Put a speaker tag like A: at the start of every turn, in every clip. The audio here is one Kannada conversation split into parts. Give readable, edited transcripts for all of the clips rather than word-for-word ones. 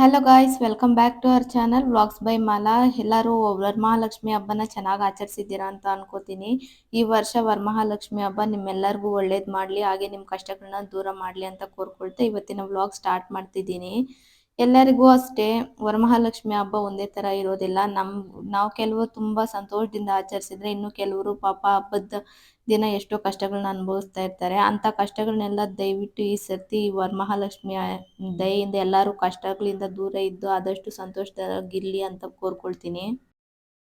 A: Hello guys, welcome back to our channel vlogs by Mala. ಎಲ್ಲರೂ ವರಮಹಾಲಕ್ಷ್ಮಿ ಹಬ್ಬನ ಚೆನ್ನಾಗಿ ಆಚರಿಸಿದ್ದೀರಾ ಅಂತ ಅನ್ಕೋತೀನಿ. ಈ ವರ್ಷ ವರಮಹಾಲಕ್ಷ್ಮಿ ಹಬ್ಬ ನಿಮ್ಮೆಲ್ಲರಿಗೂ ಒಳ್ಳೇದು ಮಾಡಲಿ, ಹಾಗೆ ನಿಮ್ಮ ಕಷ್ಟಗಳನ್ನ ದೂರ ಮಾಡಲಿ ಅಂತ ಕೋರ್ಕೊಳ್ತಾ ಇವತ್ತಿನ ವ್ಲಾಗ್ ಸ್ಟಾರ್ಟ್ ಮಾಡ್ತಿದ್ದೀನಿ. ಎಲ್ಲರಿಗೂ ಅಷ್ಟೇ ವರಮಹಾಲಕ್ಷ್ಮಿ ಹಬ್ಬ ಒಂದೇ ಥರ ಇರೋದಿಲ್ಲ. ನಾವು ಕೆಲವರು ತುಂಬ ಸಂತೋಷದಿಂದ ಆಚರಿಸಿದ್ರೆ, ಇನ್ನು ಕೆಲವರು ಪಾಪ ಹಬ್ಬದ ದಿನ ಎಷ್ಟೋ ಕಷ್ಟಗಳನ್ನ ಅನುಭವಿಸ್ತಾ ಇರ್ತಾರೆ. ಅಂಥ ಕಷ್ಟಗಳನ್ನೆಲ್ಲ ದಯವಿಟ್ಟು ಈ ಸರ್ತಿ ವರಮಹಾಲಕ್ಷ್ಮಿಯ ದಯೆಯಿಂದ ಎಲ್ಲರೂ ಕಷ್ಟಗಳಿಂದ ದೂರ ಇದ್ದು ಆದಷ್ಟು ಸಂತೋಷವಾಗಿರ್ಲಿ ಅಂತ ಕೋರ್ಕೊಳ್ತೀನಿ.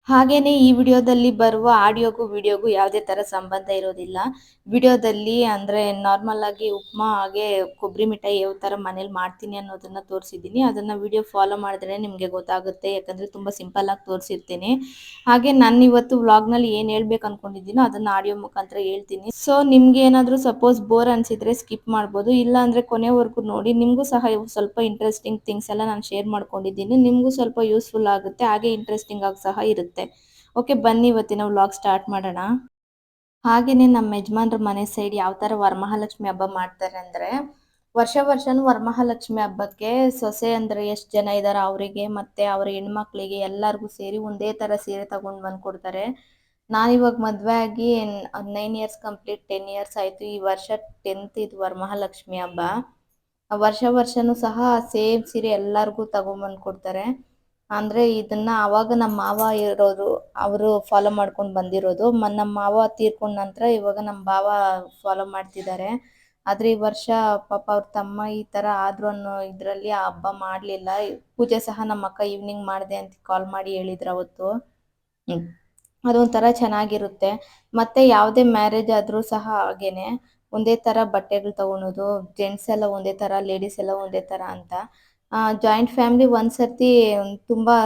A: ಹಾಗೇನೆ ಈ ವಿಡಿಯೋದಲ್ಲಿ ಬರುವ ಆಡಿಯೋಗೂ ವಿಡಿಯೋಗೂ ಯಾವುದೇ ತರ ಸಂಬಂಧ ಇರೋದಿಲ್ಲ. ವಿಡಿಯೋದಲ್ಲಿ ಅಂದ್ರೆ ನಾರ್ಮಲ್ ಆಗಿ ಉಪ್ಮಾ ಹಾಗೆ ಕೊಬ್ಬರಿ ಮಿಠಾಯಿ ಯಾವ ತರ ಮನೇಲಿ ಮಾಡ್ತೀನಿ ಅನ್ನೋದನ್ನ ತೋರಿಸಿದ್ದೀನಿ. ಅದನ್ನ ವಿಡಿಯೋ ಫಾಲೋ ಮಾಡಿದ್ರೆ ನಿಮಗೆ ಗೊತ್ತಾಗುತ್ತೆ, ಯಾಕಂದ್ರೆ ತುಂಬಾ ಸಿಂಪಲ್ ಆಗಿ ತೋರಿಸಿರ್ತೀನಿ. ಹಾಗೆ ನಾನು ಇವತ್ತು ವ್ಲಾಗ್ ನಲ್ಲಿ ಏನ್ ಹೇಳ್ಬೇಕು ಅನ್ಕೊಂಡಿದ್ದೀನೋ ಅದನ್ನ ಆಡಿಯೋ ಮುಖಾಂತರ ಹೇಳ್ತೀನಿ. ಸೊ ನಿಮ್ಗೆ ಏನಾದ್ರೂ ಸಪೋಸ್ ಬೋರ್ ಅನ್ಸಿದ್ರೆ ಸ್ಕಿಪ್ ಮಾಡ್ಬೋದು, ಇಲ್ಲ ಅಂದ್ರೆ ಕೊನೆವರೆಗೂ ನೋಡಿ. ನಿಮ್ಗೂ ಸಹ ಸ್ವಲ್ಪ ಇಂಟ್ರೆಸ್ಟಿಂಗ್ ಥಿಂಗ್ಸ್ ಎಲ್ಲ ನಾನು ಶೇರ್ ಮಾಡ್ಕೊಂಡಿದ್ದೀನಿ, ನಿಮ್ಗೂ ಸ್ವಲ್ಪ ಯೂಸ್ಫುಲ್ ಆಗುತ್ತೆ, ಹಾಗೆ ಇಂಟ್ರೆಸ್ಟಿಂಗ್ ಆಗಿ ಸಹ ಇರುತ್ತೆ. ಓಕೆ, ಬನ್ನಿ ಇವತ್ತಿನ ವ್ಲಾಗ್ ಸ್ಟಾರ್ಟ್ ಮಾಡೋಣ. ಹಾಗೇನೆ ನಮ್ಮ ಯಜಮಾನ್ರ ಮನೆ ಸೈಡ್ ಯಾವ ತರ ವರಮಹಾಲಕ್ಷ್ಮಿ ಹಬ್ಬ ಮಾಡ್ತಾರೆ ಅಂದ್ರೆ, ವರ್ಷನೂ ವರಮಹಾಲಕ್ಷ್ಮಿ ಹಬ್ಬಕ್ಕೆ ಸೊಸೆ ಅಂದ್ರೆ ಎಷ್ಟು ಜನ ಇದಾರೆ ಅವರಿಗೆ ಮತ್ತೆ ಅವ್ರ ಹೆಣ್ಮಕ್ಳಿಗೆ ಎಲ್ಲರಿಗೂ ಸೇರಿ ಒಂದೇ ತರ ಸೀರೆ ತಗೊಂಡ್ ಬಂದ್ ಕೊಡ್ತಾರೆ. ನಾನಿವಾಗ ಮದ್ವೆ ಆಗಿ 9 ಇಯರ್ಸ್ ಕಂಪ್ಲೀಟ್ 10 ಇಯರ್ಸ್ ಆಯ್ತು. ಈ ವರ್ಷ 10th ಇದು ವರಮಹಾಲಕ್ಷ್ಮಿ ಹಬ್ಬ. ವರ್ಷನೂ ಸಹ ಸೇಮ್ ಸೀರೆ ಎಲ್ಲರಿಗೂ ತಗೊಂಬಂದ್ ಕೊಡ್ತಾರೆ. ಅಂದ್ರೆ ಇದನ್ನ ಅವಾಗ ನಮ್ಮ ಮಾವ ಇರೋರು, ಅವರು ಫಾಲೋ ಮಾಡ್ಕೊಂಡು ಬಂದಿರೋದು. ನಮ್ಮ ಮಾವ ತೀರ್ಕೊಂಡ ನಂತರ ಇವಾಗ ನಮ್ಮ ಭಾವ ಫಾಲೋ ಮಾಡ್ತಿದ್ದಾರೆ. ಆದ್ರೆ ಈ ವರ್ಷ ಪಾಪ ಅವ್ರ ತಮ್ಮ ಈ ತರ ಆದ್ರು ಅನ್ನೋ ಇದ್ರಲ್ಲಿ ಆ ಹಬ್ಬ ಮಾಡ್ಲಿಲ್ಲ. ಪೂಜೆ ಸಹ ನಮ್ಮ ಅಕ್ಕ ಈವ್ನಿಂಗ್ ಮಾಡಿದೆ ಅಂತ ಕಾಲ್ ಮಾಡಿ ಹೇಳಿದ್ರು ಅವತ್ತು. ಅದೊಂಥರ ಚೆನ್ನಾಗಿರುತ್ತೆ. ಮತ್ತೆ ಯಾವುದೇ ಮ್ಯಾರೇಜ್ ಆದ್ರೂ ಸಹ ಹಾಗೇನೆ ಒಂದೇ ತರ ಬಟ್ಟೆಗಳು ತಗೊಳೋದು, ಜೆಂಟ್ಸ್ ಎಲ್ಲ ಒಂದೇ ತರ, ಲೇಡೀಸ್ ಎಲ್ಲ ಒಂದೇ ತರ ಅಂತ. ಜಾಯಿಂಟ್ ಫ್ಯಾಮಿಲಿ ಒಂದ್ಸರ್ತಿ ತುಂಬಾ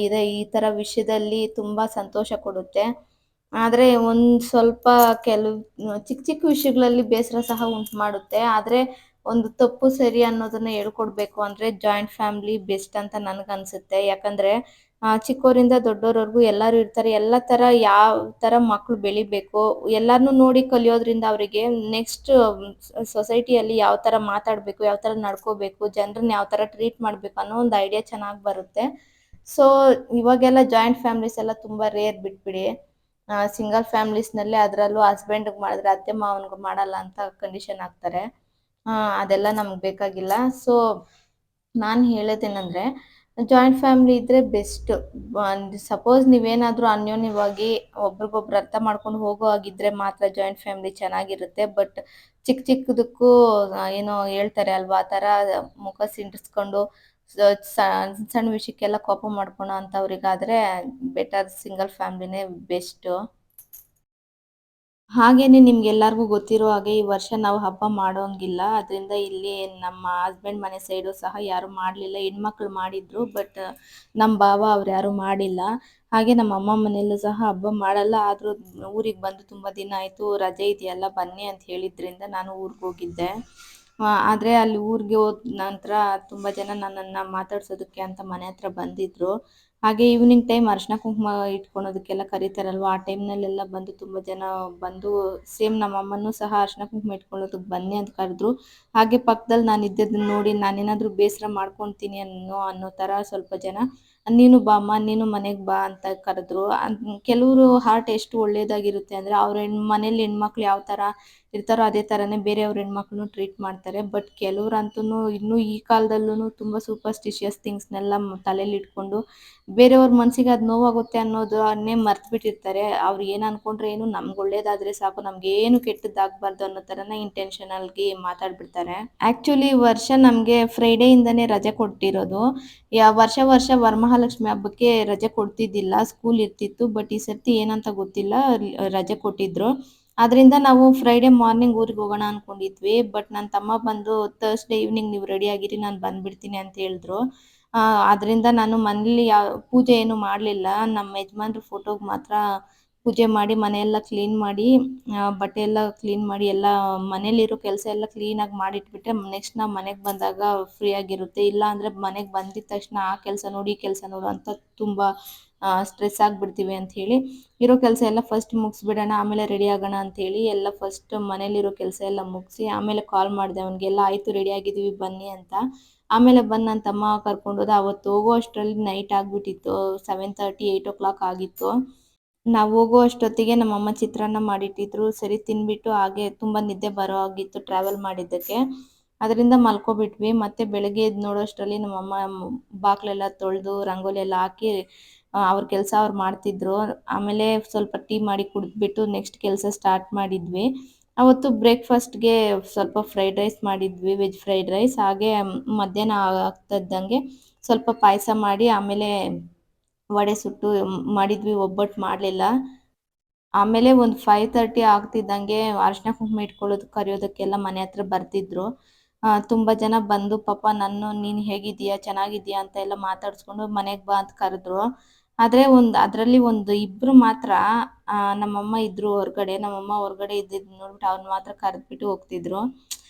A: ಇದೆ ಈ ತರ ವಿಷಯದಲ್ಲಿ ತುಂಬಾ ಸಂತೋಷ ಕೊಡುತ್ತೆ. ಆದ್ರೆ ಒಂದ್ ಸ್ವಲ್ಪ ಕೆಲವು ಚಿಕ್ಕ ವಿಷಯಗಳಲ್ಲಿ ಬೇಸರ ಸಹ ಉಂಟು ಮಾಡುತ್ತೆ. ಆದ್ರೆ ಒಂದು ತಪ್ಪು ಸರಿ ಅನ್ನೋದನ್ನ ಹೇಳ್ಕೊಡ್ಬೇಕು ಅಂದ್ರೆ ಜಾಯಿಂಟ್ ಫ್ಯಾಮಿಲಿ ಬೆಸ್ಟ್ ಅಂತ ನನ್ಗನ್ಸುತ್ತೆ. ಯಾಕಂದ್ರೆ ಚಿಕ್ಕವರಿಂದ ದೊಡ್ಡೋರ್ವರೆಗೂ ಎಲ್ಲರೂ ಇರ್ತಾರೆ. ಎಲ್ಲ ತರ ಯಾವ ತರ ಮಕ್ಳು ಬೆಳಿಬೇಕು ಎಲ್ಲಾರ್ನು ನೋಡಿ ಕಲಿಯೋದ್ರಿಂದ ಅವರಿಗೆ ನೆಕ್ಸ್ಟ್ ಸೊಸೈಟಿಯಲ್ಲಿ ಯಾವ ತರ ಮಾತಾಡ್ಬೇಕು, ಯಾವ ತರ ನಡ್ಕೋಬೇಕು, ಜನರನ್ನ ಯಾವ ತರ ಟ್ರೀಟ್ ಮಾಡ್ಬೇಕು ಅನ್ನೋ ಒಂದು ಐಡಿಯಾ ಚೆನ್ನಾಗಿ ಬರುತ್ತೆ. ಸೊ ಇವಾಗೆಲ್ಲ ಜಾಯಿಂಟ್ ಫ್ಯಾಮಿಲೀಸ್ ಎಲ್ಲ ತುಂಬಾ ರೇರ್ ಬಿಟ್ಬಿಡಿ. ಸಿಂಗಲ್ ಫ್ಯಾಮಿಲೀಸ್ ನಲ್ಲಿ ಅದರಲ್ಲೂ ಹಸ್ಬೆಂಡ್ ಮಾಡಿದ್ರೆ ಅತ್ತೆ ಮಾವನ್ಗೂ ಮಾಡಲ್ಲ ಅಂತ ಕಂಡೀಷನ್ ಹಾಕ್ತಾರೆ. ಅದೆಲ್ಲ ನಮ್ಗೆ ಬೇಕಾಗಿಲ್ಲ. ಸೊ ನಾನು ಹೇಳೋದೇನಂದ್ರೆ ಜಾಯಿಂಟ್ ಫ್ಯಾಮಿಲಿ ಇದ್ರೆ ಬೆಸ್ಟ್. ಸಪೋಸ್ ನೀವೇನಾದ್ರೂ ಅನ್ಯೋನ್ಯವಾಗಿ ಒಬ್ರಿಗೊಬ್ರು ಅರ್ಥ ಮಾಡ್ಕೊಂಡು ಹೋಗೋ ಹಾಗಿದ್ರೆ ಮಾತ್ರ ಜಾಯಿಂಟ್ ಫ್ಯಾಮಿಲಿ ಚೆನ್ನಾಗಿರುತ್ತೆ. ಬಟ್ ಚಿಕ್ಕದಕ್ಕೂ ಏನೋ ಹೇಳ್ತಾರೆ ಅಲ್ವಾ, ಆ ತರ ಮುಖ ಸಿಂಟಿಸ್ಕೊಂಡು ಸಣ್ಣ ವಿಷಯಕ್ಕೆಲ್ಲ ಕೋಪ ಮಾಡ್ಕೊಳೋ ಅಂತವ್ರಿಗಾದ್ರೆ ಬೆಟರ್ ಸಿಂಗಲ್ ಫ್ಯಾಮಿಲಿನೇ ಬೆಸ್ಟ್. ಹಾಗೇನೆ ನಿಮ್ಗೆಲ್ಲರಿಗೂ ಗೊತ್ತಿರೋ ಹಾಗೆ ಈ ವರ್ಷ ನಾವು ಹಬ್ಬ ಮಾಡೋಂಗಿಲ್ಲ. ಅದರಿಂದ ಇಲ್ಲಿ ನಮ್ಮ ಹಸ್ಬೆಂಡ್ ಮನೆ ಸೈಡು ಸಹ ಯಾರು ಮಾಡಲಿಲ್ಲ. ಹೆಣ್ಮಕ್ಳು ಮಾಡಿದ್ರು, ಬಟ್ ನಮ್ಮ ಭಾವ ಅವ್ರು ಯಾರು ಮಾಡಿಲ್ಲ. ಹಾಗೆ ನಮ್ಮ ಅಮ್ಮ ಮನೆಯಲ್ಲೂ ಸಹ ಹಬ್ಬ ಮಾಡಲ್ಲ. ಆದರೂ ಊರಿಗೆ ಬಂದು ತುಂಬ ದಿನ ಆಯಿತು, ರಜೆ ಇದೆಯಲ್ಲ ಬನ್ನಿ ಅಂತ ಹೇಳಿದ್ರಿಂದ ನಾನು ಊರಿಗೆ ಹೋಗಿದ್ದೆ. ಆದರೆ ಅಲ್ಲಿ ಊರಿಗೆ ಹೋದ ನಂತರ ತುಂಬ ಜನ ನನ್ನನ್ನು ಮಾತಾಡ್ಸೋದಕ್ಕೆ ಅಂತ ಮನೆ ಹತ್ರ ಬಂದಿದ್ದರು. ಹಾಗೆ ಈವ್ನಿಂಗ್ ಟೈಮ್ ಅರಿಶಿನ ಕುಂಕುಮ ಇಟ್ಕೊಳೋದಕ್ಕೆಲ್ಲ ಕರೀತಾರಲ್ವ, ಆ ಟೈಮ್ನಲ್ಲೆಲ್ಲ ಬಂದು ತುಂಬ ಜನ ಬಂದು ಸೇಮ್ ನಮ್ಮ ಅಮ್ಮನೂ ಸಹ ಅರಿಶಿನ ಕುಂಕುಮ ಇಟ್ಕೊಳ್ಳೋದಕ್ಕೆ ಬನ್ನಿ ಅಂತ ಕರೆದ್ರು. ಹಾಗೆ ಪಕ್ಕದಲ್ಲಿ ನಾನು ಇದ್ದದನ್ನ ನೋಡಿ ನಾನೇನಾದರೂ ಬೇಸರ ಮಾಡ್ಕೊತೀನಿ ಅನ್ನೋ ಥರ ಸ್ವಲ್ಪ ಜನ ನೀನು ಬಾ ಅಮ್ಮ, ನೀನು ಮನೆಗೆ ಬಾ ಅಂತ ಕರೆದ್ರು. ಕೆಲವರು ಹಾರ್ಟ್ ಎಷ್ಟು ಒಳ್ಳೇದಾಗಿರುತ್ತೆ ಅಂದರೆ ಅವ್ರ ಮನೇಲಿ ಹೆಣ್ಮಕ್ಳು ಯಾವ ಥರ ಇರ್ತಾರೋ ಅದೇ ಥರನೇ ಬೇರೆಯವ್ರ ಹೆಣ್ಮಕ್ಳನ್ನೂ ಟ್ರೀಟ್ ಮಾಡ್ತಾರೆ. ಬಟ್ ಕೆಲವ್ರಂತೂ ಇನ್ನೂ ಈ ಕಾಲದಲ್ಲೂ ತುಂಬ ಸೂಪರ್ಸ್ಟಿಷಿಯಸ್ ಥಿಂಗ್ಸ್ನೆಲ್ಲ ತಲೆಯಲ್ಲಿ ಇಟ್ಕೊಂಡು ಬೇರೆಯವ್ರ ಮನಸ್ಸಿಗೆ ಅದು ನೋವಾಗುತ್ತೆ ಅನ್ನೋದನ್ನೇ ಮರ್ತು ಬಿಟ್ಟಿರ್ತಾರೆ. ಅವ್ರು ಏನು ಅನ್ಕೊಂಡ್ರೆ ಏನು, ನಮ್ಗೆ ಒಳ್ಳೇದಾದ್ರೆ ಸಾಕು, ನಮ್ಗೇನು ಕೆಟ್ಟದ್ದಾಗಬಾರ್ದು ಅನ್ನೋ ಥರನೇ ಇಂಟೆನ್ಷನಲ್ಗಿ ಮಾತಾಡ್ಬಿಡ್ತಾರೆ. ಆ್ಯಕ್ಚುಲಿ ಈ ವರ್ಷ ನಮಗೆ ಫ್ರೈಡೇಯಿಂದನೇ ರಜೆ ಕೊಟ್ಟಿರೋದು. ವರ್ಷ ವರಮಹಾಲಕ್ಷ್ಮಿ ಹಬ್ಬಕ್ಕೆ ರಜೆ ಕೊಡ್ತಿದ್ದಿಲ್ಲ, ಸ್ಕೂಲ್ ಇರ್ತಿತ್ತು. ಬಟ್ ಈ ಸರ್ತಿ ಏನಂತ ಗೊತ್ತಿಲ್ಲ, ರಜೆ ಕೊಟ್ಟಿದ್ರು. ಅದರಿಂದ ನಾವು ಫ್ರೈಡೇ ಮಾರ್ನಿಂಗ್ ಊರಿಗೆ ಹೋಗೋಣ ಅಂದ್ಕೊಂಡಿದ್ವಿ. ಬಟ್ ನನ್ನ ತಮ್ಮ ಬಂದು ಥರ್ಸ್ಡೇ ಈವ್ನಿಂಗ್ ನೀವು ರೆಡಿ ಆಗಿರಿ, ನಾನು ಬಂದುಬಿಡ್ತೀನಿ ಅಂತ ಹೇಳಿದ್ರು. ಅದರಿಂದ ನಾನು ಮನೇಲಿ ಪೂಜೆ ಏನು ಮಾಡಲಿಲ್ಲ. ನಮ್ಮ ಯಜಮಾನ್ರ ಫೋಟೋಗೆ ಮಾತ್ರ ಪೂಜೆ ಮಾಡಿ ಮನೆಯೆಲ್ಲ ಕ್ಲೀನ್ ಮಾಡಿ, ಬಟ್ಟೆ ಎಲ್ಲ ಕ್ಲೀನ್ ಮಾಡಿ, ಎಲ್ಲ ಮನೇಲಿರೋ ಕೆಲಸ ಎಲ್ಲ ಕ್ಲೀನಾಗಿ ಮಾಡಿಟ್ಬಿಟ್ರೆ ನೆಕ್ಸ್ಟ್ ನಾವು ಮನೆಗೆ ಬಂದಾಗ ಫ್ರೀ ಆಗಿರುತ್ತೆ. ಇಲ್ಲ ಅಂದರೆ ಮನೆಗೆ ಬಂದಿದ್ದ ತಕ್ಷಣ ಆ ಕೆಲಸ ನೋಡು ಈ ಕೆಲಸ ನೋಡು ಅಂತ ತುಂಬ ಸ್ಟ್ರೆಸ್ ಆಗಿಬಿಡ್ತೀವಿ ಅಂಥೇಳಿ ಇರೋ ಕೆಲಸ ಎಲ್ಲ ಫಸ್ಟ್ ಮುಗಿಸ್ಬಿಡೋಣ, ಆಮೇಲೆ ರೆಡಿ ಆಗೋಣ ಅಂಥೇಳಿ ಎಲ್ಲ ಫಸ್ಟ್ ಮನೇಲಿರೋ ಕೆಲಸ ಎಲ್ಲ ಮುಗಿಸಿ ಆಮೇಲೆ ಕಾಲ್ ಮಾಡಿದೆ ಅವನಿಗೆಲ್ಲ, ಆಯಿತು ರೆಡಿ ಆಗಿದ್ದೀವಿ ಬನ್ನಿ ಅಂತ. ಆಮೇಲೆ ಬಂದು ನನ್ನ ತಮ್ಮ ಕರ್ಕೊಂಡೋದ. ಅವತ್ತು ಹೋಗೋ ಅಷ್ಟರಲ್ಲಿ ನೈಟ್ ಆಗಿಬಿಟ್ಟಿತ್ತು. 7:30, 8 ಆಗಿತ್ತು. ನಾವು ಹೋಗೋ ಅಷ್ಟೊತ್ತಿಗೆ ನಮ್ಮಮ್ಮ ಚಿತ್ರಾನ್ನ ಮಾಡಿಟ್ಟಿದ್ರು. ಸರಿ ತಿಂದ್ಬಿಟ್ಟು ಹಾಗೆ ತುಂಬ ನಿದ್ದೆ ಬರೋ ಹಾಗಿತ್ತು ಟ್ರಾವೆಲ್ ಮಾಡಿದ್ದಕ್ಕೆ. ಅದರಿಂದ ಮಲ್ಕೊಬಿಟ್ವಿ. ಮತ್ತೆ ಬೆಳಗ್ಗೆ ಎದ್ದು ನೋಡೋಷ್ಟರಲ್ಲಿ ನಮ್ಮಮ್ಮ ಬಾಕ್ಲೆಲ್ಲ ತೊಳೆದು ರಂಗೋಲಿ ಎಲ್ಲ ಹಾಕಿ ಅವ್ರ ಕೆಲಸ ಅವ್ರು ಮಾಡ್ತಿದ್ರು. ಆಮೇಲೆ ಸ್ವಲ್ಪ ಟೀ ಮಾಡಿ ಕುಡಿದ್ಬಿಟ್ಟು ನೆಕ್ಸ್ಟ್ ಕೆಲಸ ಸ್ಟಾರ್ಟ್ ಮಾಡಿದ್ವಿ. ಅವತ್ತು ಬ್ರೇಕ್‌ಫಾಸ್ಟ್‌ಗೆ ಸ್ವಲ್ಪ ಫ್ರೈಡ್ ರೈಸ್ ಮಾಡಿದ್ವಿ, ವೆಜ್ ಫ್ರೈಡ್ ರೈಸ್. ಹಾಗೆ ಮಧ್ಯಾಹ್ನ ಆಗ್ತಾ ಇದ್ದಂಗೆ ಸ್ವಲ್ಪ ಪಾಯಸ ಮಾಡಿ ಆಮೇಲೆ ವಡೆ ಸುಟ್ಟು ಮಾಡಿದ್ವಿ, ಒಬ್ಬಟ್ಟು ಮಾಡಲಿಲ್ಲ. ಆಮೇಲೆ ಒಂದು 5:30 ಆಗ್ತಿದ್ದಂಗೆ ಅರಿಶಿನ ಕುಂಕುಮ ಇಟ್ಕೊಳ್ಳೋದು ಕರೆಯೋದಕ್ಕೆಲ್ಲ ಮನೆ ಹತ್ರ ಬರ್ತಿದ್ರು. ತುಂಬ ಜನ ಬಂದು ಪಾಪ ನೀನು ಹೇಗಿದ್ದೀಯಾ? ಚೆನ್ನಾಗಿದ್ದೀಯಾ? ಅಂತ ಎಲ್ಲ ಮಾತಾಡಿಸ್ಕೊಂಡು ಮನೆಗೆ ಬಾ ಅಂತ ಕರೆದ್ರು. ಆದರೆ ಅದರಲ್ಲಿ ಒಂದು ಇಬ್ಬರು ಮಾತ್ರ ನಮ್ಮಮ್ಮ ಇದ್ರು ಹೊರಗಡೆ. ನಮ್ಮಮ್ಮ ಹೊರಗಡೆ ಇದ್ದಿದ್ದು ನೋಡ್ಬಿಟ್ಟು ಅವ್ರನ್ನ ಮಾತ್ರ ಕರೆದ್ಬಿಟ್ಟು ಹೋಗ್ತಿದ್ರು.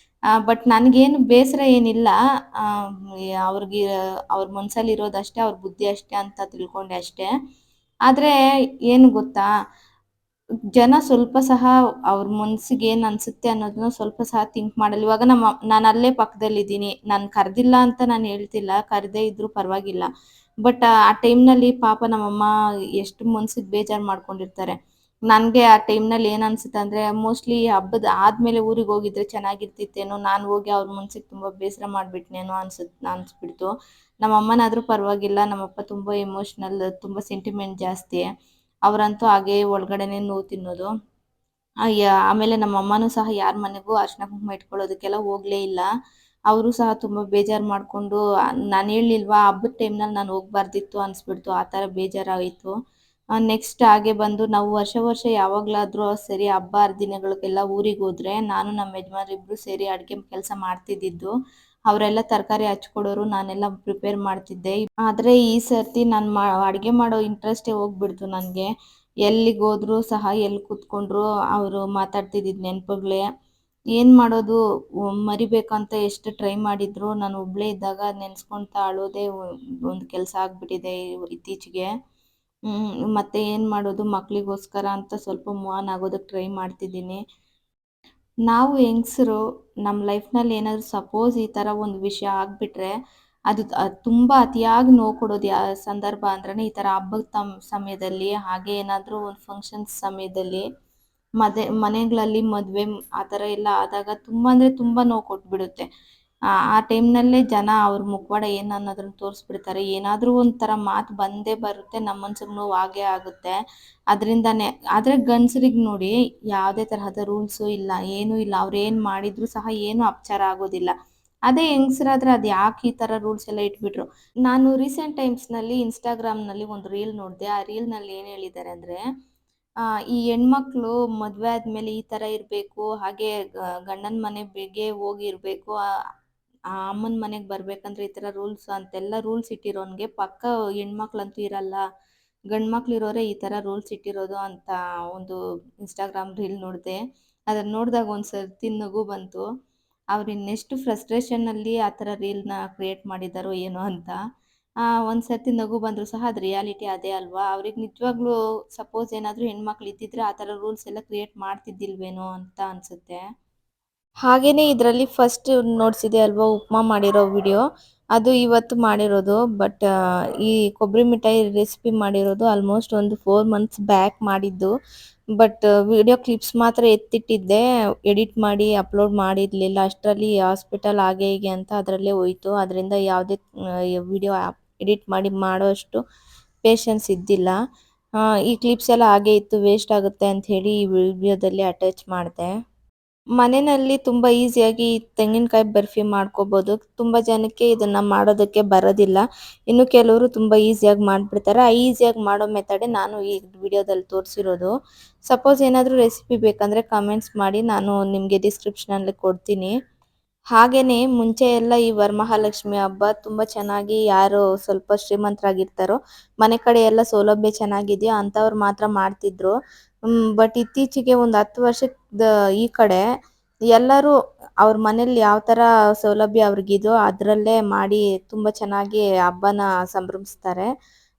A: ಬಟ್ ನನಗೇನು ಬೇಸರ ಏನಿಲ್ಲ. ಅವ್ರಿಗೆ ಅವ್ರ ಮನಸ್ಸಲ್ಲಿರೋದಷ್ಟೇ, ಅವ್ರ ಬುದ್ಧಿ ಅಷ್ಟೇ ಅಂತ ತಿಳ್ಕೊಂಡೆ ಅಷ್ಟೇ. ಆದ್ರೆ ಏನು ಗೊತ್ತಾ? ಜನ ಸ್ವಲ್ಪ ಸಹ ಅವ್ರ ಮನ್ಸಿಗೆ ಏನ್ ಅನ್ಸುತ್ತೆ ಅನ್ನೋದನ್ನ ಸ್ವಲ್ಪ ಸಹ ಥಿಂಕ್ ಮಾಡಲ್ಲ. ಇವಾಗ ನಾನು ಅಲ್ಲೇ ಪಕ್ಕದಲ್ಲಿದ್ದೀನಿ. ನಾನು ಕರ್ದಿಲ್ಲ ಅಂತ ನಾನು ಹೇಳ್ತಿಲ್ಲ. ಕರ್ದೇ ಇದ್ರು ಪರವಾಗಿಲ್ಲ. ಬಟ್ ಆ ಟೈಮ್‌ನಲ್ಲಿ ಪಾಪ ನಮ್ಮಮ್ಮ ಎಷ್ಟು ಮನ್ಸಿಗೆ ಬೇಜಾರು ಮಾಡ್ಕೊಂಡಿರ್ತಾರೆ. ನನ್ಗೆ ಆ ಟೈಮ್‌ನಲ್ಲಿ ಏನ್ ಅನ್ಸುತ್ತೆ ಅಂದ್ರೆ ಮೋಸ್ಟ್‌ಲಿ ಹಬ್ಬದ ಆದ್ಮೇಲೆ ಊರಿಗೆ ಹೋಗಿದ್ರೆ ಚೆನ್ನಾಗಿರ್ತಿತ್ತೇನೋ, ನಾನು ಹೋಗಿ ಅವ್ರ ಮನ್ಸಿಗೆ ತುಂಬಾ ಬೇಸರ ಮಾಡ್ಬಿಟ್ನೇನೋ ಅನ್ಸ್ಬಿಡ್ತು. ನಮ್ಮಮ್ಮನಾದ್ರೂ ಪರವಾಗಿಲ್ಲ. ನಮ್ಮಪ್ಪ ತುಂಬಾ ಎಮೋಷನಲ್, ತುಂಬಾ ಸೆಂಟಿಮೆಂಟ್ ಜಾಸ್ತಿ. ಅವರಂತೂ ಹಾಗೆ ಒಳಗಡೆನೆ ನೋವು ತಿನ್ನೋದು. ಆಮೇಲೆ ನಮ್ಮ ಅಮ್ಮನೂ ಸಹ ಯಾರ ಮನೆಗೂ ಅರಿಶಿನ ಕುಂಕುಮ ಇಟ್ಕೊಳ್ಳೋದಕ್ಕೆಲ್ಲ ಹೋಗ್ಲೇ ಇಲ್ಲ. ಅವರು ಸಹ ತುಂಬ ಬೇಜಾರು ಮಾಡ್ಕೊಂಡು ನಾನು ಹೇಳಿಲ್ವಾ ಹಬ್ಬದ ಟೈಮ್‌ನಲ್ಲಿ ನಾನು ಹೋಗ್ಬಾರ್ದಿತ್ತು ಅನ್ಸ್ಬಿಡ್ತು. ಆ ಥರ ಬೇಜಾರಾಯಿತು. ನೆಕ್ಸ್ಟ್ ಹಾಗೆ ಬಂದು ನಾವು ವರ್ಷ ವರ್ಷ ಯಾವಾಗಲಾದರೂ ಸರಿ ಹಬ್ಬ ಹರಿದಿನಗಳಿಗೆಲ್ಲ ಊರಿಗೆ ಹೋದ್ರೆ ನಾನು ನಮ್ಮ ಯಜಮಾನ್ರು ಇಬ್ಬರು ಸೇರಿ ಅಡುಗೆ ಕೆಲಸ ಮಾಡ್ತಿದ್ದಿದ್ದು. ಅವರೆಲ್ಲ ತರಕಾರಿ ಹಚ್ಕೊಡೋರು, ನಾನೆಲ್ಲ ಪ್ರಿಪೇರ್ ಮಾಡ್ತಿದ್ದೆ. ಆದರೆ ಈ ಸರ್ತಿ ನಾನು ಅಡುಗೆ ಮಾಡೋ ಇಂಟ್ರೆಸ್ಟೇ ಹೋಗ್ಬಿಡ್ತು ನನಗೆ. ಎಲ್ಲಿಗೋದ್ರೂ ಸಹ ಎಲ್ಲಿ ಕೂತ್ಕೊಂಡ್ರು ಅವರು ಮಾತಾಡ್ತಿದ್ದಿದ್ದು ನೆನಪುಗಳೇ. ಏನು ಮಾಡೋದು, ಮರಿಬೇಕಂತ ಎಷ್ಟು ಟ್ರೈ ಮಾಡಿದ್ರು ನಾನು ಒಬ್ಬಳೇ ಇದ್ದಾಗ ನೆನೆಸ್ಕೊಳ್ತಾ ಅಳೋದೇ ಒಂದು ಕೆಲಸ ಆಗ್ಬಿಟ್ಟಿದೆ ಇತ್ತೀಚೆಗೆ. ಮತ್ತೆ ಏನು ಮಾಡೋದು, ಮಕ್ಕಳಿಗೋಸ್ಕರ ಅಂತ ಸ್ವಲ್ಪ ಮೂವ್ ಆನ್ ಆಗೋದಕ್ಕೆ ಟ್ರೈ ಮಾಡ್ತಿದ್ದೀನಿ. ನಾವು ಹೆಂಗಸರು ನಮ್ಮ ಲೈಫ್‌ನಲ್ಲಿ ಏನಾದರೂ ಸಪೋಸ್ ಈ ಥರ ಒಂದು ವಿಷಯ ಆಗ್ಬಿಟ್ರೆ, ಅದು ತುಂಬ ಅತಿಯಾಗಿ ನೋವು ಕೊಡೋದು ಸಂದರ್ಭ ಅಂದ್ರೇನೆ ಈ ಥರ ಹಬ್ಬದ ಸಮಯದಲ್ಲಿ, ಹಾಗೆ ಏನಾದರೂ ಒಂದು ಫಂಕ್ಷನ್ಸ್ ಸಮಯದಲ್ಲಿ, ಮನೆಗಳಲ್ಲಿ ಮದುವೆ ಆ ಥರ ಎಲ್ಲ ಆದಾಗ ತುಂಬ ಅಂದರೆ ತುಂಬ ನೋವು ಕೊಟ್ಬಿಡುತ್ತೆ. ಆ ಟೈಮ್‌ನಲ್ಲೇ ಜನ ಅವ್ರ ಮುಖವಾಡ ಏನು ಅನ್ನೋದನ್ನ ತೋರಿಸ್ಬಿಡ್ತಾರೆ. ಏನಾದರೂ ಒಂಥರ ಮಾತು ಬಂದೇ ಬರುತ್ತೆ, ನಮ್ಮ ಮನ್ಸಿಗೆ ನೋವು ಆಗೇ ಆಗುತ್ತೆ. ಅದರಿಂದಾನೇ ಆದರೆ ಗಂಡಸ್ರಿಗೆ ನೋಡಿ ಯಾವುದೇ ತರಹದ ರೂಲ್ಸು ಇಲ್ಲ, ಏನೂ ಇಲ್ಲ. ಅವ್ರೇನು ಮಾಡಿದ್ರು ಸಹ ಏನೂ ಅಪಚಾರ ಆಗೋದಿಲ್ಲ. ಅದೇ ಹೆಂಗಸ್ರಾದ್ರೆ ಅದು ಯಾಕೆ ಈ ಥರ ರೂಲ್ಸ್ ಎಲ್ಲ ಇಟ್ಬಿಟ್ರು. ನಾನು ರೀಸೆಂಟ್ ಟೈಮ್ಸ್‌ನಲ್ಲಿ ಇನ್‌ಸ್ಟಾಗ್ರಾಮ್‌ನಲ್ಲಿ ಒಂದು ರೀಲ್ ನೋಡಿದೆ. ಆ ರೀಲ್‌ನಲ್ಲಿ ಏನು ಹೇಳಿದ್ದಾರೆ ಅಂದರೆ, ಈ ಹೆಣ್ಮಕ್ಳು ಮದುವೆ ಆದ್ಮೇಲೆ ಈ ಥರ ಇರಬೇಕು, ಹಾಗೆ ಗಂಡನ ಮನೆಗೆ ಹೋಗಿ ಇರಬೇಕು, ಆ ಅಮ್ಮನ ಮನೆಗೆ ಬರ್ಬೇಕಂದ್ರೆ ಈ ಥರ ರೂಲ್ಸ್ ಅಂತೆಲ್ಲ ರೂಲ್ಸ್ ಇಟ್ಟಿರೋನ್ಗೆ ಪಕ್ಕಾ ಹೆಣ್ಮಕ್ಳಂತೂ ಇರಲ್ಲ. ಗಂಡು ಮಕ್ಳು ಇರೋರೇ ಈ ಥರ ರೂಲ್ಸ್ ಇಟ್ಟಿರೋದು ಅಂತ ಒಂದು ಇನ್‌ಸ್ಟಾಗ್ರಾಮ್ ರೀಲ್ ನೋಡಿದೆ. ಅದನ್ನ ನೋಡಿದಾಗ ಒಂದು ಸರ್ತಿ ನಗು ಬಂತು. ಅವ್ರು ಇನ್ನೆಷ್ಟು ಫ್ರಸ್ಟ್ರೇಷನ್ನಲ್ಲಿ ಆ ಥರ ರೀಲ್‌ನ ಕ್ರಿಯೇಟ್ ಮಾಡಿದ್ದಾರೋ ಏನೋ ಅಂತ. ಒಂದು ಸರ್ತಿ ನಗು ಬಂದರೂ ಸಹ ಅದು ರಿಯಾಲಿಟಿ ಅದೇ ಅಲ್ವಾ? ಅವ್ರಿಗೆ ನಿಜವಾಗ್ಲೂ ಸಪೋಸ್ ಏನಾದರೂ ಹೆಣ್ಮಕ್ಳು ಇದ್ದಿದ್ರೆ ಆ ಥರ ರೂಲ್ಸ್ ಎಲ್ಲ ಕ್ರಿಯೇಟ್ ಮಾಡ್ತಿದ್ದಿಲ್ವೇನೋ ಅಂತ ಅನ್ಸುತ್ತೆ. ಹಾಗೇನೇ ಇದರಲ್ಲಿ ಫಸ್ಟ್ ನೋಡ್ಸಿದೆ ಅಲ್ವಾ ಉಪ್ಮಾ ಮಾಡಿರೋ ವಿಡಿಯೋ, ಅದು ಇವತ್ತು ಮಾಡಿರೋದು. ಬಟ್ ಈ ಕೊಬ್ಬರಿ ಮಿಠಾಯಿ ರೆಸಿಪಿ ಮಾಡಿರೋದು ಆಲ್ಮೋಸ್ಟ್ ಒಂದು 4 ಮಂತ್ಸ್ ಬ್ಯಾಕ್ ಮಾಡಿದ್ದು. ಬಟ್ ವಿಡಿಯೋ ಕ್ಲಿಪ್ಸ್ ಮಾತ್ರ ಎತ್ತಿಟ್ಟಿದ್ದೆ. ಎಡಿಟ್ ಮಾಡಿ ಅಪ್ಲೋಡ್ ಮಾಡಿರಲಿಲ್ಲ. ಅಷ್ಟರಲ್ಲಿ ಹಾಸ್ಪಿಟಲ್ ಹಾಗೆ ಹೀಗೆ ಅಂತ ಅದರಲ್ಲೇ ಹೋಯಿತು. ಅದರಿಂದ ಯಾವುದೇ ವಿಡಿಯೋ ಎಡಿಟ್ ಮಾಡಿ ಮಾಡೋಷ್ಟು ಪೇಷನ್ಸ್ ಇದ್ದಿಲ್ಲ. ಈ ಕ್ಲಿಪ್ಸ್ ಎಲ್ಲ ಹಾಗೆ ಇತ್ತು, ವೇಸ್ಟ್ ಆಗುತ್ತೆ ಅಂತ ಹೇಳಿ ಈ ವಿಡಿಯೋದಲ್ಲಿ ಅಟ್ಯಾಚ್ ಮಾಡಿದೆ. ಮನೆಯಲ್ಲಿ ತುಂಬ ಈಸಿಯಾಗಿ ತೆಂಗಿನಕಾಯಿ ಬರ್ಫಿ ಮಾಡ್ಕೋಬೋದು. ತುಂಬ ಜನಕ್ಕೆ ಇದನ್ನ ಮಾಡೋದಕ್ಕೆ ಬರೋದಿಲ್ಲ. ಇನ್ನು ಕೆಲವರು ತುಂಬ ಈಸಿಯಾಗಿ ಮಾಡ್ಬಿಡ್ತಾರೆ. ಆ ಈಸಿಯಾಗಿ ಮಾಡೋ ಮೆಥಡೇ ನಾನು ಈ ವಿಡಿಯೋದಲ್ಲಿ ತೋರಿಸಿರೋದು. ಸಪೋಸ್ ಏನಾದರೂ ರೆಸಿಪಿ ಬೇಕಂದರೆ ಕಮೆಂಟ್ಸ್ ಮಾಡಿ, ನಾನು ನಿಮಗೆ ಡಿಸ್ಕ್ರಿಪ್ಷನಲ್ಲಿ ಕೊಡ್ತೀನಿ. ಹಾಗೇನೇ ಮುಂಚೆ ಎಲ್ಲ ಈ ವರಮಹಾಲಕ್ಷ್ಮಿ ಹಬ್ಬ ತುಂಬ ಚೆನ್ನಾಗಿ ಯಾರು ಸ್ವಲ್ಪ ಶ್ರೀಮಂತರಾಗಿರ್ತಾರೋ, ಮನೆ ಕಡೆ ಎಲ್ಲ ಸೌಲಭ್ಯ ಚೆನ್ನಾಗಿದೆಯೋ ಅಂಥವ್ರು ಮಾತ್ರ ಮಾಡ್ತಿದ್ರು. ಬಟ್ ಇತ್ತೀಚೆಗೆ ಒಂದು 10 ವರ್ಷದ ಈ ಕಡೆ ಎಲ್ಲರೂ ಅವ್ರ ಮನೇಲಿ ಯಾವ ಥರ ಸೌಲಭ್ಯ ಅವ್ರಿಗಿದೆಯೋ ಅದರಲ್ಲೇ ಮಾಡಿ ತುಂಬ ಚೆನ್ನಾಗಿ ಹಬ್ಬನ ಸಂಭ್ರಮಿಸ್ತಾರೆ.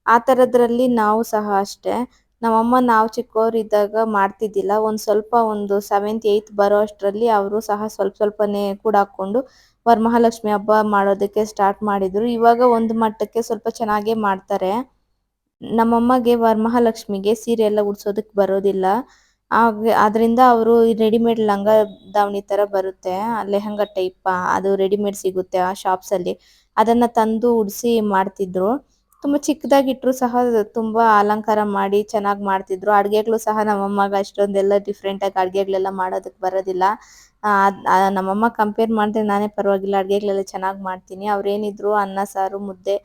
A: ಆ ಥರದ್ರಲ್ಲಿ ನಾವು ಸಹ ಅಷ್ಟೇ. ನಮ್ಮಮ್ಮ ನಾವು ಚಿಕ್ಕವರಿದ್ದಾಗ ಮಾಡ್ತಿದ್ದಿಲ್ಲ. ಒಂದು ಸ್ವಲ್ಪ ಒಂದು 7th, 8th ಬರೋ ಅಷ್ಟರಲ್ಲಿ ಅವರು ಸಹ ಸ್ವಲ್ಪ ಸ್ವಲ್ಪನೇ ಕೂಡಾಕ್ಕೊಂಡು ವರಮಹಾಲಕ್ಷ್ಮಿ ಹಬ್ಬ ಮಾಡೋದಕ್ಕೆ ಸ್ಟಾರ್ಟ್ ಮಾಡಿದ್ರು. ಇವಾಗ ಒಂದು ಮಟ್ಟಕ್ಕೆ ಸ್ವಲ್ಪ ಚೆನ್ನಾಗೇ ಮಾಡ್ತಾರೆ. ನಮ್ಮಮ್ಮಗೆ ವರಮಹಾಲಕ್ಷ್ಮಿಗೆ ಸೀರೆ ಎಲ್ಲ ಉಡ್ಸೋದಕ್ಕೆ ಬರೋದಿಲ್ಲ. ಆದ್ರಿಂದ ಅವರು ರೆಡಿಮೇಡ್ ಲಂಗ ದಾವಣಿ ತರ ಬರುತ್ತೆ, ಲೆಹಂಗಾ ಟೈಪ್ ಅದು ರೆಡಿಮೇಡ್ ಸಿಗುತ್ತೆ ಆ ಶಾಪ್ಸ್ ಅಲ್ಲಿ. ಅದನ್ನ ತಂದು ಉಡ್ಸಿ ಮಾಡ್ತಿದ್ರು. ತುಂಬಾ ಚಿಕ್ಕದಾಗಿಟ್ರು ಸಹ ತುಂಬಾ ಅಲಂಕಾರ ಮಾಡಿ ಚೆನ್ನಾಗಿ ಮಾಡ್ತಿದ್ರು. ಅಡ್ಗೆಗಳು ಸಹ ನಮ್ಮಮ್ಮಗ ಅಷ್ಟೊಂದೆಲ್ಲ ಡಿಫ್ರೆಂಟ್ ಆಗಿ ಅಡ್ಗೆಗಳೆಲ್ಲ ಮಾಡೋದಕ್ಕೆ ಬರೋದಿಲ್ಲ. ನಮ್ಮಮ್ಮ ಕಂಪೇರ್ ಮಾಡಿದ್ರೆ ನಾನೇ ಪರವಾಗಿಲ್ಲ, ಅಡ್ಗೆಗಳೆಲ್ಲ ಚೆನ್ನಾಗಿ ಮಾಡ್ತೀನಿ. ಅವ್ರೇನಿದ್ರು ಅನ್ನ ಸಾರು ಮುದ್ದೆ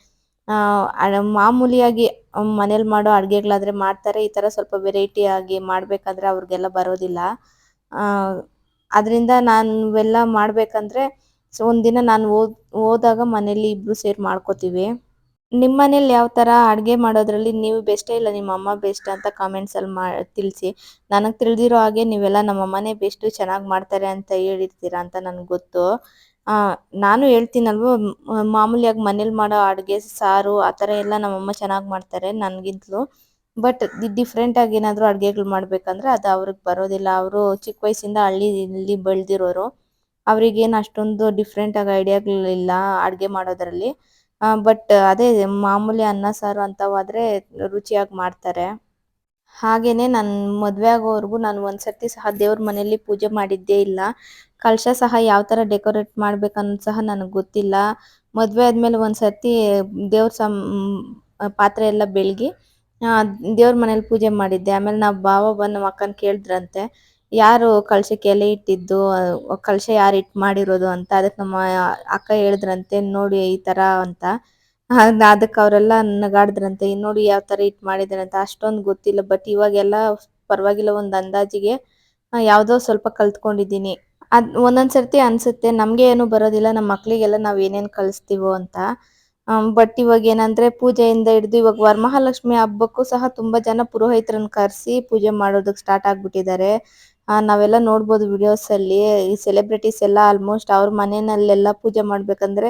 A: ಮಾಮೂಲಿಯಾಗಿ ಮನೇಲಿ ಮಾಡೋ ಅಡ್ಗೆಗಳಾದ್ರೆ ಮಾಡ್ತಾರೆ. ಈ ತರ ಸ್ವಲ್ಪ ವೆರೈಟಿ ಆಗಿ ಮಾಡ್ಬೇಕಾದ್ರೆ ಅವ್ರಿಗೆಲ್ಲ ಬರೋದಿಲ್ಲ. ಆ ಅದರಿಂದ ನಾನು ಇವೆಲ್ಲ ಮಾಡ್ಬೇಕಂದ್ರೆ ಒಂದಿನ ನಾನು ಹೋದಾಗ ಮನೇಲಿ ಇಬ್ರು ಸೇರಿ ಮಾಡ್ಕೋತೀವಿ. ನಿಮ್ಮ ಮನೇಲಿ ಯಾವ ತರ ಅಡ್ಗೆ ಮಾಡೋದ್ರಲ್ಲಿ ನೀವು ಬೆಸ್ಟೇ ಇಲ್ಲ ನಿಮ್ಮ ಅಮ್ಮ ಬೆಸ್ಟ್ ಅಂತ ಕಾಮೆಂಟ್ಸ್ ಅಲ್ಲಿ ತಿಳಿಸಿ. ನನಗೆ ತಿಳಿದಿರೋ ಹಾಗೆ ನೀವೆಲ್ಲ ನಮ್ಮ ಅಮ್ಮನೇ ಬೆಸ್ಟ್ ಚೆನ್ನಾಗಿ ಮಾಡ್ತಾರೆ ಅಂತ ಹೇಳಿರ್ತೀರಾ ಅಂತ ನನ್ಗೆ ಗೊತ್ತು. ನಾನು ಹೇಳ್ತೀನಲ್ವ, ಮಾಮೂಲಿಯಾಗಿ ಮನೇಲಿ ಮಾಡೋ ಅಡುಗೆ ಸಾರು ಆ ಥರ ಎಲ್ಲ ನಮ್ಮಮ್ಮ ಚೆನ್ನಾಗಿ ಮಾಡ್ತಾರೆ ನನಗಿಂತಲೂ. ಬಟ್ ಡಿಫ್ರೆಂಟ್ ಆಗಿ ಏನಾದರೂ ಅಡುಗೆಗಳು ಮಾಡ್ಬೇಕಂದ್ರೆ ಅದು ಅವ್ರಿಗೆ ಬರೋದಿಲ್ಲ. ಅವರು ಚಿಕ್ಕ ವಯಸ್ಸಿಂದ ಹಳ್ಳಿಲಿ ಬೆಳೆದಿರೋರು. ಅವ್ರಿಗೇನು ಅಷ್ಟೊಂದು ಡಿಫ್ರೆಂಟ್ ಆಗಿ ಐಡಿಯಾಗಳಿಲ್ಲ ಅಡುಗೆ ಮಾಡೋದ್ರಲ್ಲಿ. ಬಟ್ ಅದೇ ಮಾಮೂಲಿ ಅನ್ನ ಸಾರು ಅಂತವಾದ್ರೆ ರುಚಿಯಾಗಿ ಮಾಡ್ತಾರೆ. ಹಾಗೇನೆ ನಾನು ಮದುವೆ ಆಗೋವರೆಗೂ ನಾನು ಒಂದ್ಸರ್ತಿ ಸಹ ದೇವ್ರ ಮನೆಯಲ್ಲಿ ಪೂಜೆ ಮಾಡಿದ್ದೇ ಇಲ್ಲ. ಕಲಶ ಸಹ ಯಾವ ಥರ ಡೆಕೋರೇಟ್ ಮಾಡ್ಬೇಕನ್ನೋದು ಸಹ ನನಗೆ ಗೊತ್ತಿಲ್ಲ. ಮದುವೆ ಆದಮೇಲೆ ಒಂದ್ಸರ್ತಿ ದೇವ್ರ ಪಾತ್ರೆ ಎಲ್ಲ ಬೆಳಗಿ ದೇವ್ರ ಮನೇಲಿ ಪೂಜೆ ಮಾಡಿದ್ದೆ. ಆಮೇಲೆ ನಾವು ಭಾವ ಬಂದು ನಮ್ಮ ಅಕ್ಕನ ಕೇಳಿದ್ರಂತೆ, ಯಾರು ಕಲಶಕ್ಕೆ ಎಲೆ ಇಟ್ಟಿದ್ದು, ಕಲಶ ಯಾರು ಇಟ್ಟು ಮಾಡಿರೋದು ಅಂತ. ಅದಕ್ಕೆ ನಮ್ಮ ಅಕ್ಕ ಹೇಳಿದ್ರಂತೆ, ನೋಡಿ ಈ ಥರ ಅಂತ. ಅದಕ್ಕೆ ಅವರೆಲ್ಲ ನಗಾಡಿದ್ರಂತೆ, ನೋಡಿ ಯಾವ ಥರ ಇಟ್ಟು ಮಾಡಿದ್ದಾರೆ ಅಂತ. ಅಷ್ಟೊಂದು ಗೊತ್ತಿಲ್ಲ, ಬಟ್ ಇವಾಗೆಲ್ಲ ಪರವಾಗಿಲ್ಲ, ಒಂದು ಅಂದಾಜಿಗೆ ಯಾವುದೋ ಸ್ವಲ್ಪ ಕಲ್ತ್ಕೊಂಡಿದ್ದೀನಿ. ಒಂದೊಂದು ಸರ್ತಿ ಅನ್ಸುತ್ತೆ ನಮಗೆ ಏನು ಬರೋದಿಲ್ಲ, ನಮ್ಮ ಮಕ್ಳಿಗೆಲ್ಲ ನಾವು ಏನೇನು ಕಲಿಸ್ತೀವೋ ಅಂತ. ಬಟ್ ಇವಾಗ ಏನಂದ್ರೆ ಪೂಜೆಯಿಂದ ಹಿಡಿದು ಇವಾಗ ವರಮಹಾಲಕ್ಷ್ಮಿ ಹಬ್ಬಕ್ಕೂ ಸಹ ತುಂಬಾ ಜನ ಪುರೋಹಿತರನ್ನ ಕರೆಸಿ ಪೂಜೆ ಮಾಡೋದಕ್ಕೆ ಸ್ಟಾರ್ಟ್ ಆಗ್ಬಿಟ್ಟಿದ್ದಾರೆ. ನಾವೆಲ್ಲ ನೋಡ್ಬೋದು ವಿಡಿಯೋಸ್ ಅಲ್ಲಿ. ಈ ಸೆಲೆಬ್ರಿಟೀಸ್ ಎಲ್ಲ ಆಲ್ಮೋಸ್ಟ್ ಅವ್ರ ಮನೆಯಲ್ಲೆಲ್ಲ ಪೂಜೆ ಮಾಡ್ಬೇಕಂದ್ರೆ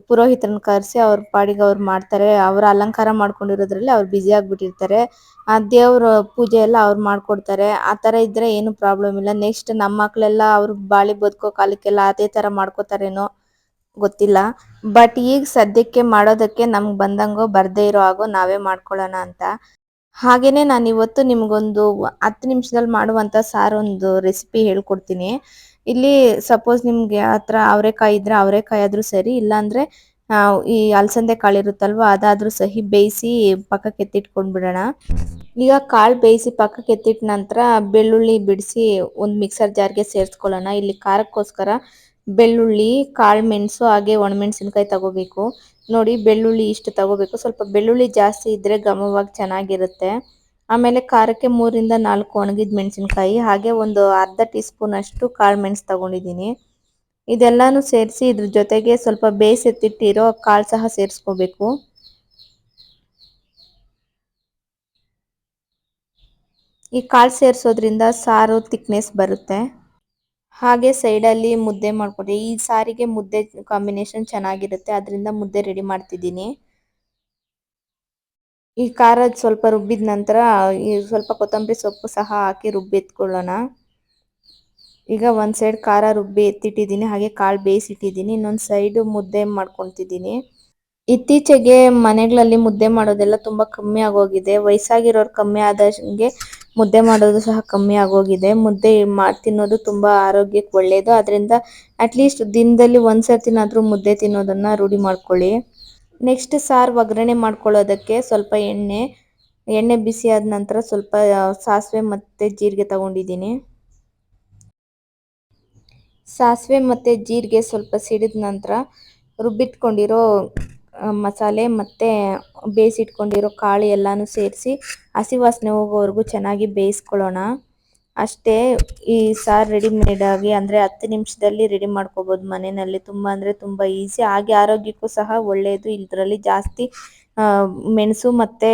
A: ಪುರೋಹಿತರನ್ನ ಕರೆಸಿ ಅವ್ರ ಪಾಡಿಗೆ ಅವ್ರು ಮಾಡ್ತಾರೆ. ಅವ್ರ ಅಲಂಕಾರ ಮಾಡ್ಕೊಂಡಿರೋದ್ರಲ್ಲಿ ಅವ್ರು ಬ್ಯುಸಿ ಆಗ್ಬಿಟ್ಟಿರ್ತಾರೆ. ಆ ದೇವ್ರ ಪೂಜೆ ಎಲ್ಲ ಅವ್ರು ಮಾಡ್ಕೊಡ್ತಾರೆ. ಆ ತರ ಇದ್ರೆ ಏನು ಪ್ರಾಬ್ಲಮ್ ಇಲ್ಲ. ನೆಕ್ಸ್ಟ್ ನಮ್ಮ ಮಕ್ಳೆಲ್ಲ ಅವ್ರು ಬಾಳಿ ಬದುಕೋ ಕಾಲಕ್ಕೆಲ್ಲ ಅದೇ ತರ ಮಾಡ್ಕೋತಾರೇನೋ ಗೊತ್ತಿಲ್ಲ. ಬಟ್ ಈಗ ಸದ್ಯಕ್ಕೆ ಮಾಡೋದಕ್ಕೆ ನಮ್ಗೆ ಬಂದಂಗೋ ಬರ್ದೇ ಇರೋ ಹಾಗೋ ನಾವೇ ಮಾಡ್ಕೊಳ್ಳೋಣ ಅಂತ. ಹಾಗೇನೆ ನಾನು ಇವತ್ತು ನಿಮ್ಗೊಂದು 10 ನಿಮಿಷದಲ್ಲಿ ಮಾಡುವಂತ ಸಾರೊಂದು ರೆಸಿಪಿ ಹೇಳ್ಕೊಡ್ತೀನಿ. ಇಲ್ಲಿ ಸಪೋಸ್ ನಿಮ್ಗೆ ಹತ್ರ ಅವರೆಕಾಯಿ ಇದ್ರೆ ಅವರೆಕಾಯಿ ಆದ್ರೂ ಸರಿ, ಇಲ್ಲಾಂದ್ರೆ ಈ ಅಲಸಂದೆ ಕಾಳು ಇರುತ್ತಲ್ವಾ ಅದಾದ್ರೂ ಸಹಿ ಬೇಯಿಸಿ ಪಕ್ಕಕ್ಕೆ ಎತ್ತಿಟ್ಕೊಂಡ್ಬಿಡೋಣ. ಈಗ ಕಾಳು ಬೇಯಿಸಿ ಪಕ್ಕಕ್ಕೆ ಎತ್ತಿಟ್ಟ ನಂತರ ಬೆಳ್ಳುಳ್ಳಿ ಬಿಡಿಸಿ ಒಂದು ಮಿಕ್ಸರ್ ಜಾರ್ಗೆ ಸೇರಿಸ್ಕೊಳ್ಳೋಣ. ಇಲ್ಲಿ ಖಾರಕ್ಕೋಸ್ಕರ ಬೆಳ್ಳುಳ್ಳಿ, ಕಾಳು ಮೆಣಸು ಹಾಗೆ ಒಣಮೆಣಸಿನ್ಕಾಯಿ ತಗೋಬೇಕು. ನೋಡಿ ಬೆಳ್ಳುಳ್ಳಿ ಇಷ್ಟು ತಗೋಬೇಕು. ಸ್ವಲ್ಪ ಬೆಳ್ಳುಳ್ಳಿ ಜಾಸ್ತಿ ಇದ್ರೆ ಘಮವಾಗಿ ಚೆನ್ನಾಗಿರುತ್ತೆ. ಆಮೇಲೆ ಖಾರಕ್ಕೆ 3ರಿಂದ 4 ಒಣಗಿದ ಮೆಣಸಿನ್ಕಾಯಿ, ಹಾಗೆ ಒಂದು ಅರ್ಧ ಟೀ ಸ್ಪೂನ್ ಅಷ್ಟು ಕಾಳು ಮೆಣಸು ತಗೊಂಡಿದ್ದೀನಿ. ಇದೆಲ್ಲಾನು ಸೇರಿಸಿ ಇದ್ರ ಜೊತೆಗೆ ಸ್ವಲ್ಪ ಬೇಯಿಸೆತ್ತಿಟ್ಟಿರೋ ಕಾಳು ಸಹ ಸೇರಿಸ್ಕೋಬೇಕು. ಈ ಕಾಳು ಸೇರಿಸೋದ್ರಿಂದ ಸಾರು ಥಿಕ್ನೆಸ್ ಬರುತ್ತೆ. ಹಾಗೆ ಸೈಡಲ್ಲಿ ಮುದ್ದೆ ಮಾಡ್ಕೊಡಿ. ಈ ಸಾರಿಗೆ ಮುದ್ದೆ ಕಾಂಬಿನೇಷನ್ ಚೆನ್ನಾಗಿರುತ್ತೆ, ಅದರಿಂದ ಮುದ್ದೆ ರೆಡಿ ಮಾಡ್ತಿದ್ದೀನಿ. ಈ ಖಾರದ ಸ್ವಲ್ಪ ರುಬ್ಬಿದ ನಂತರ ಈ ಸ್ವಲ್ಪ ಕೊತ್ತಂಬರಿ ಸೊಪ್ಪು ಸಹ ಹಾಕಿ ರುಬ್ಬಿ ಎತ್ಕೊಳ್ಳೋಣ. ಈಗ ಒಂದು ಸೈಡ್ ಖಾರ ರುಬ್ಬಿ ಎತ್ತಿಟ್ಟಿದ್ದೀನಿ, ಹಾಗೆ ಕಾಳು ಬೇಯಿಸಿಟ್ಟಿದ್ದೀನಿ. ಇನ್ನೊಂದು ಸೈಡು ಮುದ್ದೆ ಮಾಡ್ಕೊತಿದ್ದೀನಿ. ಇತ್ತೀಚೆಗೆ ಮನೆಗಳಲ್ಲಿ ಮುದ್ದೆ ಮಾಡೋದೆಲ್ಲ ತುಂಬಾ ಕಮ್ಮಿ ಆಗೋಗಿದೆ. ವಯಸ್ಸಾಗಿರೋರು ಕಮ್ಮಿ ಆದಂಗೆ ಮುದ್ದೆ ಮಾಡೋದು ಸಹ ಕಮ್ಮಿ ಆಗೋಗಿದೆ. ಮುದ್ದೆ ತಿನ್ನೋದು ತುಂಬಾ ಆರೋಗ್ಯಕ್ಕೆ ಒಳ್ಳೆಯದು. ಅದರಿಂದ ಅಟ್ಲೀಸ್ಟ್ ದಿನದಲ್ಲಿ ಒಂದ್ಸರ್ತಿನಾದ್ರೂ ಮುದ್ದೆ ತಿನ್ನೋದನ್ನ ರೂಢಿ ಮಾಡ್ಕೊಳ್ಳಿ. ನೆಕ್ಸ್ಟ್ ಸಾರು ಒಗ್ಗರಣೆ ಮಾಡ್ಕೊಳ್ಳೋದಕ್ಕೆ ಸ್ವಲ್ಪ ಎಣ್ಣೆ ಬಿಸಿ ಆದ ನಂತರ ಸ್ವಲ್ಪ ಸಾಸಿವೆ ಮತ್ತು ಜೀರಿಗೆ ತಗೊಂಡಿದ್ದೀನಿ. ಸಾಸಿವೆ ಮತ್ತು ಜೀರಿಗೆ ಸ್ವಲ್ಪ ಸಿಡಿದ ನಂತರ ರುಬ್ಬಿಟ್ಕೊಂಡಿರೋ ಮಸಾಲೆ ಮತ್ತು ಬೇಯಿಸಿಟ್ಕೊಂಡಿರೋ ಕಾಳು ಎಲ್ಲನೂ ಸೇರಿಸಿ ಹಸಿ ವಾಸನೆ ಹೋಗೋವರೆಗೂ ಚೆನ್ನಾಗಿ ಬೇಯಿಸ್ಕೊಳ್ಳೋಣ. ಅಷ್ಟೇ, ಈ ಸಾರು ರೆಡಿಮೇಡಾಗಿ ಅಂದರೆ 10 ನಿಮಿಷದಲ್ಲಿ ರೆಡಿ ಮಾಡ್ಕೋಬೋದು ಮನೆಯಲ್ಲಿ. ತುಂಬ ಅಂದರೆ ತುಂಬ ಈಸಿ, ಹಾಗೆ ಆರೋಗ್ಯಕ್ಕೂ ಸಹ ಒಳ್ಳೆಯದು. ಇದರಲ್ಲಿ ಜಾಸ್ತಿ ಮೆಣಸು ಮತ್ತು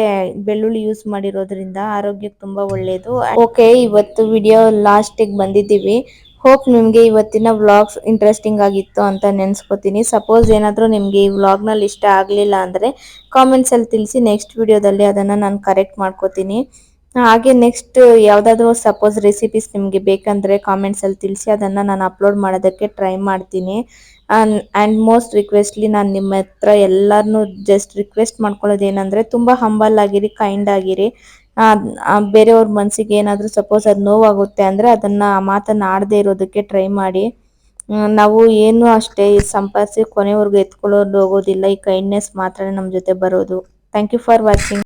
A: ಬೆಳ್ಳುಳ್ಳಿ ಯೂಸ್ ಮಾಡಿರೋದ್ರಿಂದ ಆರೋಗ್ಯಕ್ಕೆ ತುಂಬ ಒಳ್ಳೆಯದು. ಓಕೆ, ಇವತ್ತು ವಿಡಿಯೋ ಲಾಸ್ಟಿಗೆ ಬಂದಿದ್ದೀವಿ. ಹೋಪ್ ನಿಮಗೆ ಇವತ್ತಿನ ವ್ಲಾಗ್ಸ್ ಇಂಟ್ರೆಸ್ಟಿಂಗ್ ಆಗಿತ್ತು ಅಂತ ನೆನೆಸ್ಕೊತೀನಿ. ಸಪೋಸ್ ಏನಾದರೂ ನಿಮಗೆ ಈ ವ್ಲಾಗ್ನಲ್ಲಿ ಇಷ್ಟ ಆಗಲಿಲ್ಲ ಅಂದರೆ ಕಾಮೆಂಟ್ಸಲ್ಲಿ ತಿಳಿಸಿ. ನೆಕ್ಸ್ಟ್ ವಿಡಿಯೋದಲ್ಲಿ ಅದನ್ನು ನಾನು ಕರೆಕ್ಟ್ ಮಾಡ್ಕೋತೀನಿ. ಹಾಗೆ ನೆಕ್ಸ್ಟ್ ಯಾವುದಾದ್ರೂ ಸಪೋಸ್ ರೆಸಿಪೀಸ್ ನಿಮಗೆ ಬೇಕಂದರೆ ಕಾಮೆಂಟ್ಸಲ್ಲಿ ತಿಳಿಸಿ, ಅದನ್ನು ನಾನು ಅಪ್ಲೋಡ್ ಮಾಡೋದಕ್ಕೆ ಟ್ರೈ ಮಾಡ್ತೀನಿ. ಆ್ಯಂಡ್ ಮೋಸ್ಟ್ ರಿಕ್ವೆಸ್ಟ್ಲಿ ನಾನು ನಿಮ್ಮ ಹತ್ರ ಎಲ್ಲರನ್ನೂ ಜಸ್ಟ್ ರಿಕ್ವೆಸ್ಟ್ ಮಾಡ್ಕೊಳ್ಳೋದು ಏನಂದರೆ ತುಂಬ ಹಂಬಲ್ ಆಗಿರಿ, ಕೈಂಡ್ ಆಗಿರಿ. ಬೇರೆಯವ್ರ ಮನಸ್ಸಿಗೆ ಏನಾದರೂ ಸಪೋಸ್ ಅದು ನೋವಾಗುತ್ತೆ ಅಂದರೆ ಅದನ್ನು ಆ ಮಾತನ್ನು ಆಡದೇ ಇರೋದಕ್ಕೆ ಟ್ರೈ ಮಾಡಿ. ನಾವು ಏನು ಅಷ್ಟೇ ಸಂಪಾದಿಸಿ ಕೊನೆವರೆಗೂ ಎತ್ಕೊಳ್ಳೋದು ಹೋಗೋದಿಲ್ಲ. ಈ ಕೈಂಡ್ನೆಸ್ ಮಾತ್ರ ನಮ್ಮ ಜೊತೆ ಬರೋದು. Thank you for watching.